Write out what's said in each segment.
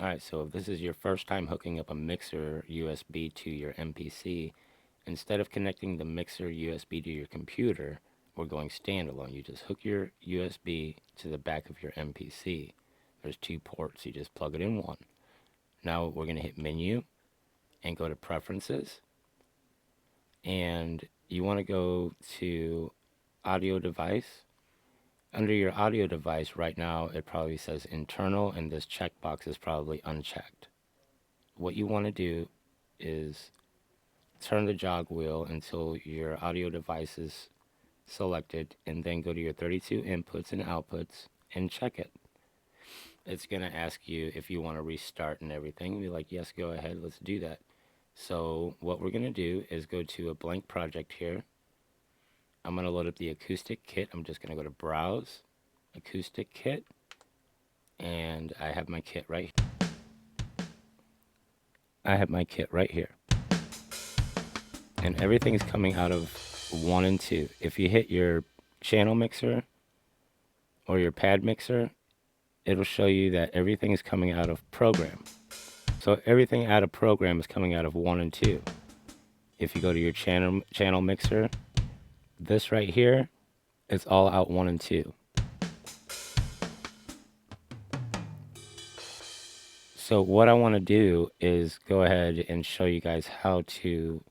Alright, so if this is your first time hooking up a mixer USB to your MPC, instead of connecting the mixer USB to your computer or going standalone, you just hook your USB to the back of your MPC. There's two ports, you just plug it in one. Now we're going to hit Menu and go to Preferences. And you want to go to Audio Device. Under your audio device right now, it probably says internal, and this checkbox is probably unchecked. What you want to do is turn the jog wheel until your audio device is selected, and then go to your 32 inputs and outputs and check it. It's going to ask you if you want to restart and everything. Be like, yes, go ahead, let's do that. So what we're going to do is go to a blank project here. I'm going to load up the acoustic kit. I'm just going to go to Browse, Acoustic Kit, and I have my kit right here. And everything's coming out of 1 and 2. If you hit your channel mixer or your pad mixer, it'll show you that everything is coming out of program. So everything out of program is coming out of 1 and 2. If you go to your channel mixer, this right here, it's all out 1 and 2. So what I want to do is go ahead and show you guys how to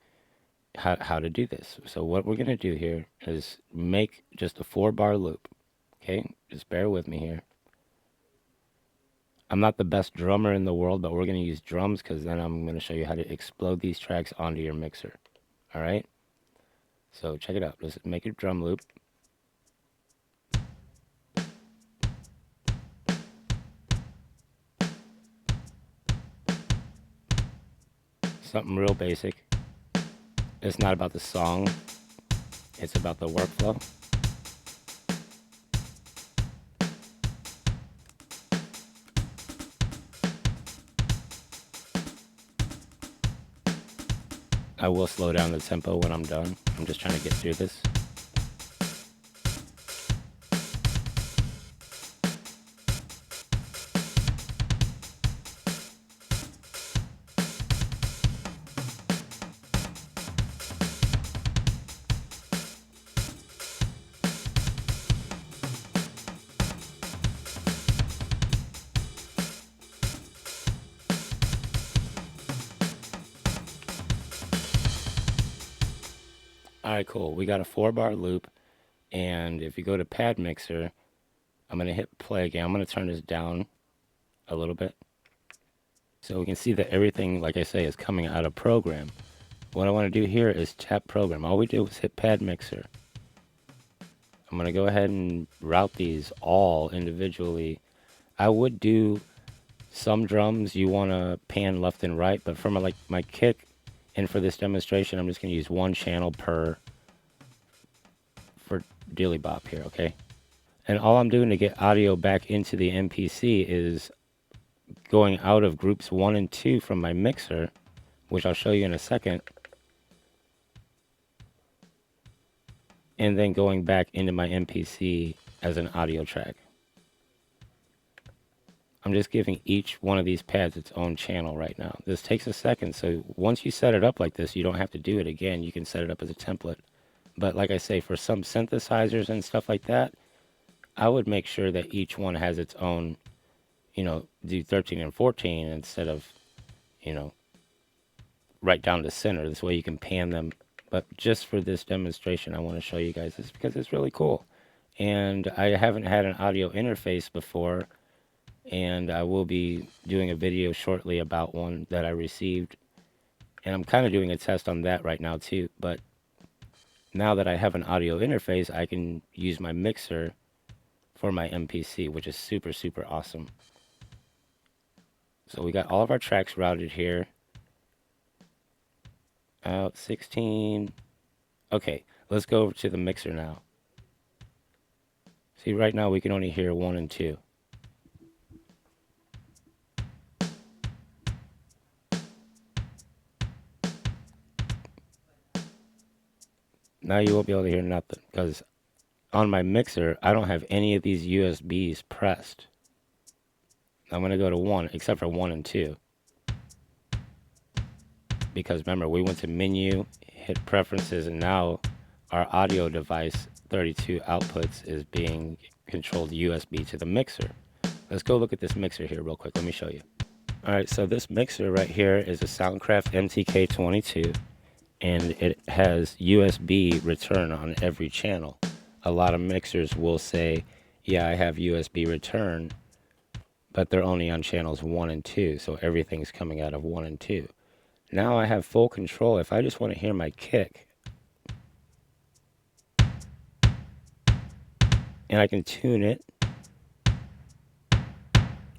do this. So what we're going to do here is make just a 4-bar loop. Okay, just bear with me here. I'm not the best drummer in the world, but we're going to use drums because then I'm going to show you how to explode these tracks onto your mixer. All right, so check it out. Let's make a drum loop. Something real basic. It's not about the song, it's about the workflow. I will slow down the tempo when I'm done. I'm just trying to get through this. Alright, cool. We got a 4-bar loop, and if you go to pad mixer, I'm going to hit play again. I'm going to turn this down a little bit. So we can see that everything, like I say, is coming out of program. What I want to do here is tap program. All we did was hit pad mixer. I'm going to go ahead and route these all individually. I would do some drums you want to pan left and right, but for my kick and for this demonstration, I'm just going to use one channel for Dilly Bop here, okay? And all I'm doing to get audio back into the MPC is going out of groups 1 and 2 from my mixer, which I'll show you in a second, and then going back into my MPC as an audio track. I'm just giving each one of these pads its own channel right now. This takes a second, so once you set it up like this, you don't have to do it again. You can set it up as a template. But like I say, for some synthesizers and stuff like that, I would make sure that each one has its own, do 13 and 14 instead of, right down to center. This way you can pan them. But just for this demonstration, I want to show you guys this because it's really cool. And I haven't had an audio interface before, and I will be doing a video shortly about one that I received. And I'm kind of doing a test on that right now too. But now that I have an audio interface, I can use my mixer for my MPC, which is super, super awesome. So we got all of our tracks routed here. Out 16. Okay, let's go over to the mixer now. See, right now we can only hear 1 and 2. Now you won't be able to hear nothing because on my mixer, I don't have any of these USBs pressed. I'm going to go to 1, except for 1 and 2. Because remember, we went to menu, hit preferences, and now our audio device 32 outputs is being controlled USB to the mixer. Let's go look at this mixer here real quick. Let me show you. All right, so this mixer right here is a Soundcraft MTK22, and it has USB return on every channel. A lot of mixers will say, yeah, I have USB return, but they're only on channels 1 and 2, so everything's coming out of 1 and 2. Now I have full control. If I just want to hear my kick, and I can tune it,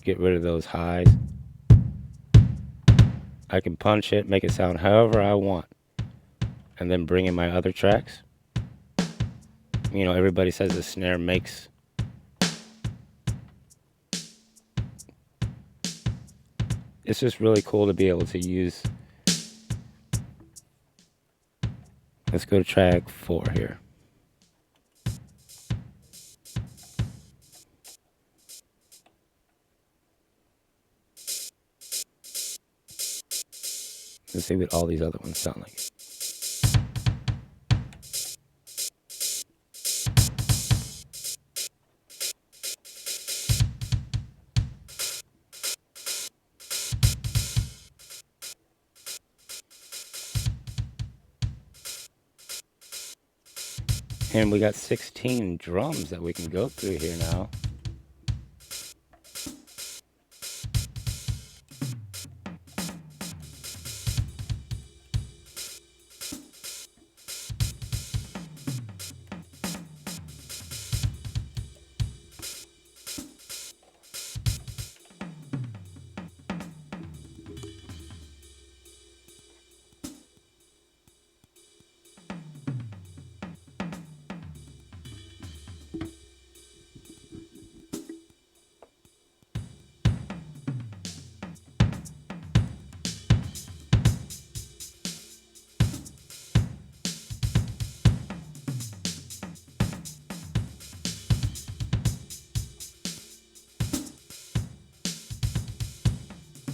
get rid of those highs. I can punch it, make it sound however I want, and then bring in my other tracks. You know, everybody says the snare makes it's just really cool to be able to use. Let's go to track 4 here. Let's see what all these other ones sound like. And we got 16 drums that we can go through here now.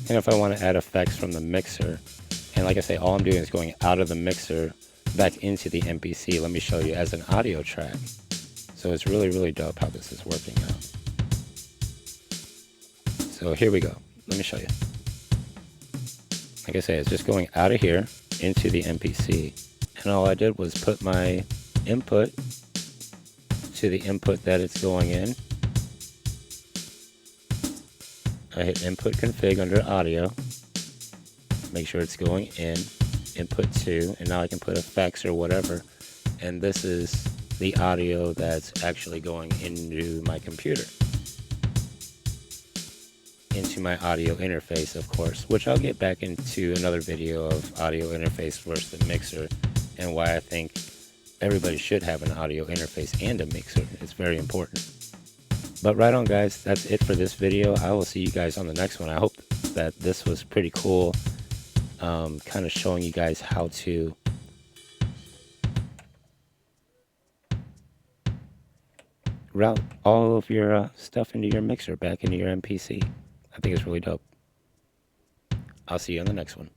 And if I want to add effects from the mixer, and like I say, all I'm doing is going out of the mixer back into the MPC. Let me show you as an audio track. So it's really, really dope how this is working out. So here we go. Let me show you. Like I say, it's just going out of here into the MPC. And all I did was put my input to the input that it's going in. I hit input config under audio, make sure it's going in, input 2, and now I can put effects or whatever. And this is the audio that's actually going into my computer, into my audio interface, of course, which I'll get back into another video of audio interface versus the mixer and why I think everybody should have an audio interface and a mixer. It's very important. But right on, guys, that's it for this video. I will see you guys on the next one. I hope that this was pretty cool, kind of showing you guys how to route all of your stuff into your mixer back into your MPC. I think it's really dope. I'll see you on the next one.